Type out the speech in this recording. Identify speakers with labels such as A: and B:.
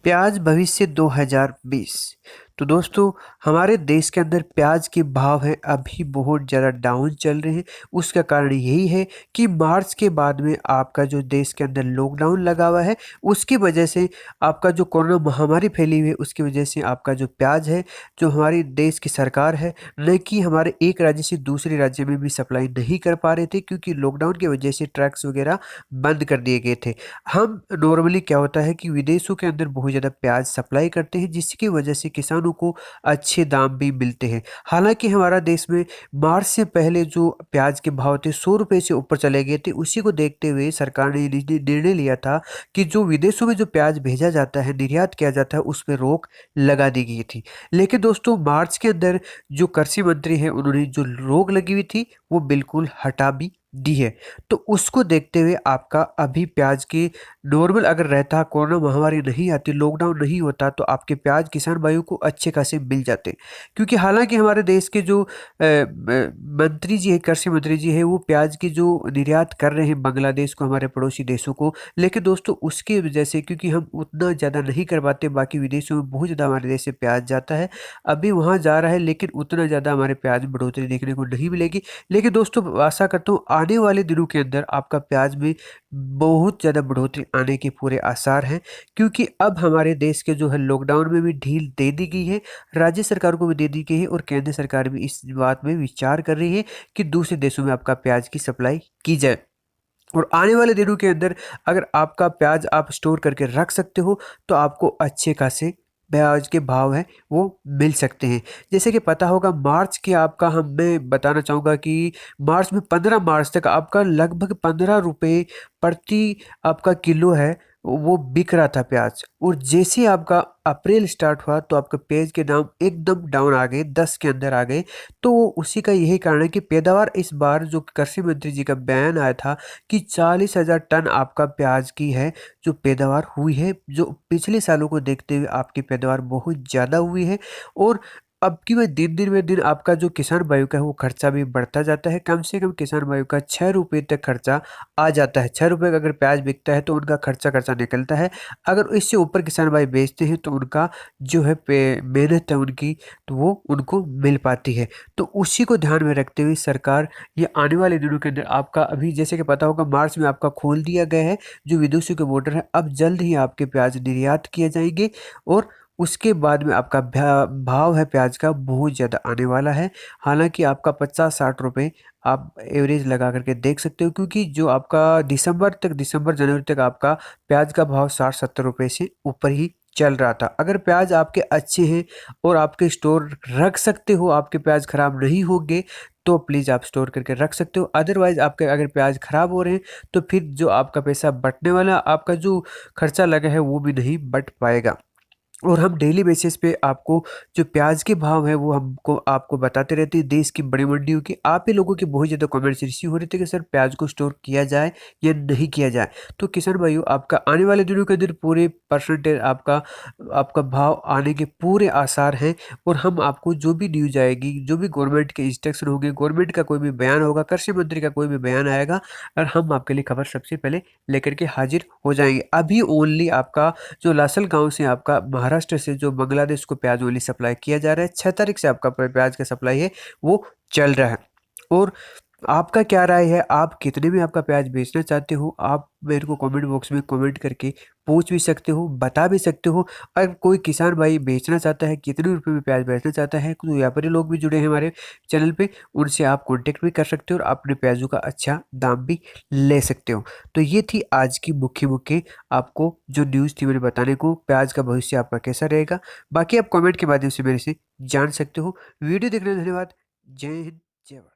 A: प्याज भविष्य 2020। तो दोस्तों, हमारे देश के अंदर प्याज के भाव हैं अभी बहुत ज़्यादा डाउन चल रहे हैं। उसका कारण यही है कि मार्च के बाद में आपका जो देश के अंदर लॉकडाउन लगा हुआ है, उसकी वजह से आपका जो कोरोना महामारी फैली हुई है, उसकी वजह से आपका जो प्याज है, जो हमारी देश की सरकार है, न कि हमारे एक राज्य से दूसरे राज्य में भी सप्लाई नहीं कर पा रहे थे, क्योंकि लॉकडाउन की वजह से ट्रक्स वगैरह बंद कर दिए गए थे। हम नॉर्मली क्या होता है कि विदेशों के अंदर बहुत ज़्यादा प्याज सप्लाई करते हैं, जिसकी वजह से किसानों को अच्छे दाम भी मिलते हैं। हालांकि हमारा देश में मार्च से पहले जो प्याज के भाव थे 100 रुपये से ऊपर चले गए थे। उसी को देखते हुए सरकार ने निर्णय लिया था कि जो विदेशों में जो प्याज भेजा जाता है, निर्यात किया जाता है, उस पर रोक लगा दी गई थी। लेकिन दोस्तों, मार्च के अंदर जो कृषि मंत्री हैं, उन्होंने जो रोक लगी हुई थी वो बिल्कुल हटा भी दी है। तो उसको देखते हुए आपका अभी प्याज की नॉर्मल अगर रहता, कोरोना महामारी नहीं आती, लॉकडाउन नहीं होता, तो आपके प्याज किसान भाइयों को अच्छे खासे मिल जाते। क्योंकि हालांकि हमारे देश के जो मंत्री जी है, कृषि मंत्री जी है, वो प्याज की जो निर्यात कर रहे हैं बांग्लादेश को, हमारे पड़ोसी देशों को। लेकिन दोस्तों, उसकी वजह से, क्योंकि हम उतना ज़्यादा नहीं कर पाते, बाकी विदेशों में बहुत ज़्यादा हमारे देश से प्याज जाता है, अभी वहाँ जा रहा है, लेकिन उतना ज़्यादा हमारे प्याज में बढ़ोतरी देखने को नहीं मिलेगी। लेकिन दोस्तों, आशा करता हूँ आने वाले दिनों के अंदर आपका प्याज में बहुत ज़्यादा बढ़ोतरी आने के पूरे आसार हैं, क्योंकि अब हमारे देश के जो है लॉकडाउन में भी ढील दे दी गई है, राज्य सरकार को भी दे दी गई है, और केंद्र सरकार भी इस बात में विचार कर रही है कि दूसरे देशों में आपका प्याज की सप्लाई की जाए। और आने वाले दिनों के अंदर अगर आपका प्याज आप स्टोर करके रख सकते हो, तो आपको अच्छे खासे प्याज के भाव हैं वो मिल सकते हैं। जैसे कि पता होगा, मार्च के आपका मैं बताना चाहूँगा कि मार्च में 15 मार्च तक आपका लगभग 15 रुपये प्रति आपका किलो है वो बिक रहा था प्याज। और जैसे ही आपका अप्रैल स्टार्ट हुआ, तो आपका प्याज के दाम एकदम डाउन आ गए, 10 के अंदर आ गए। तो उसी का यही कारण है कि पैदावार इस बार जो कृषि मंत्री जी का बयान आया था कि 40,000 टन आपका प्याज की है जो पैदावार हुई है, जो पिछले सालों को देखते हुए आपकी पैदावार बहुत ज़्यादा हुई है। और अब की वह दिन दिन में दिन आपका जो किसान भाइयों का है वो खर्चा भी बढ़ता जाता है। कम से कम किसान भाइयों का 6 रुपये तक खर्चा आ जाता है। 6 रुपये का अगर प्याज बिकता है तो उनका खर्चा निकलता है। अगर इससे ऊपर किसान भाई बेचते हैं तो उनका जो है मेहनत है उनकी, तो वो उनको मिल पाती है। तो उसी को ध्यान में रखते हुए सरकार ये आने वाले दिनों के अंदर आपका, अभी जैसे कि पता होगा, मार्च में आपका खोल दिया गया है जो विदेशियों के बॉर्डर है। अब जल्द ही आपके प्याज निर्यात किए जाएंगे, और उसके बाद में आपका भाव है प्याज का बहुत ज़्यादा आने वाला है। हालांकि आपका 50-60 रुपये आप एवरेज लगा करके देख सकते हो, क्योंकि जो आपका दिसंबर जनवरी तक आपका प्याज का भाव 60-70 रुपये से ऊपर ही चल रहा था। अगर प्याज आपके अच्छे हैं और आपके स्टोर रख सकते हो, आपके प्याज खराब नहीं होंगे, तो प्लीज़ आप स्टोर करके रख सकते हो। अदरवाइज़ आपके अगर प्याज खराब हो रहे हैं, तो फिर जो आपका पैसा बटने वाला, आपका जो खर्चा लगा है वो भी नहीं बट पाएगा। और हम डेली बेसिस पे आपको जो प्याज के भाव है वो हमको आपको बताते रहते हैं देश की बड़ी मंडियों की। आप ही लोगों के बहुत ज़्यादा कमेंट्स रिसीव हो रहे थे कि सर प्याज को स्टोर किया जाए या नहीं किया जाए। तो किसान भाइयों, आपका आने वाले दिनों के अंदर पूरे परसेंटेज आपका आपका भाव आने के पूरे आसार हैं। और हम आपको जो भी न्यूज आएगी, जो भी गवर्नमेंट के इंस्ट्रक्शन होंगे, गवर्नमेंट का कोई भी बयान होगा, कृषि मंत्री का कोई भी बयान आएगा, और हम आपके लिए खबर सबसे पहले लेकर के हाजिर हो जाएंगे। अभी ओनली आपका जो लासल गांव से आपका महाराष्ट्र से जो बांग्लादेश को प्याज ओनली सप्लाई किया जा रहा है, 6 तारीख से आपका प्याज का सप्लाई है वो चल रहा है। और आपका क्या राय है, आप कितने में आपका प्याज बेचना चाहते हो, आप मेरे को कमेंट बॉक्स में कमेंट करके पूछ भी सकते हो, बता भी सकते हो। अगर कोई किसान भाई बेचना चाहता है, कितने रुपए में प्याज बेचना चाहता है, तो व्यापारी लोग भी जुड़े हैं हमारे चैनल पे, उनसे आप कांटेक्ट भी कर सकते हो और अपने प्याजों का अच्छा दाम भी ले सकते हो। तो ये थी आज की मुख्य आपको जो न्यूज़ थी मैंने बताने को, प्याज का भविष्य आपका कैसा रहेगा। बाकी आप कमेंट के माध्यम से मेरे से जान सकते हो। वीडियो देखने धन्यवाद। जय हिंद, जय भारत।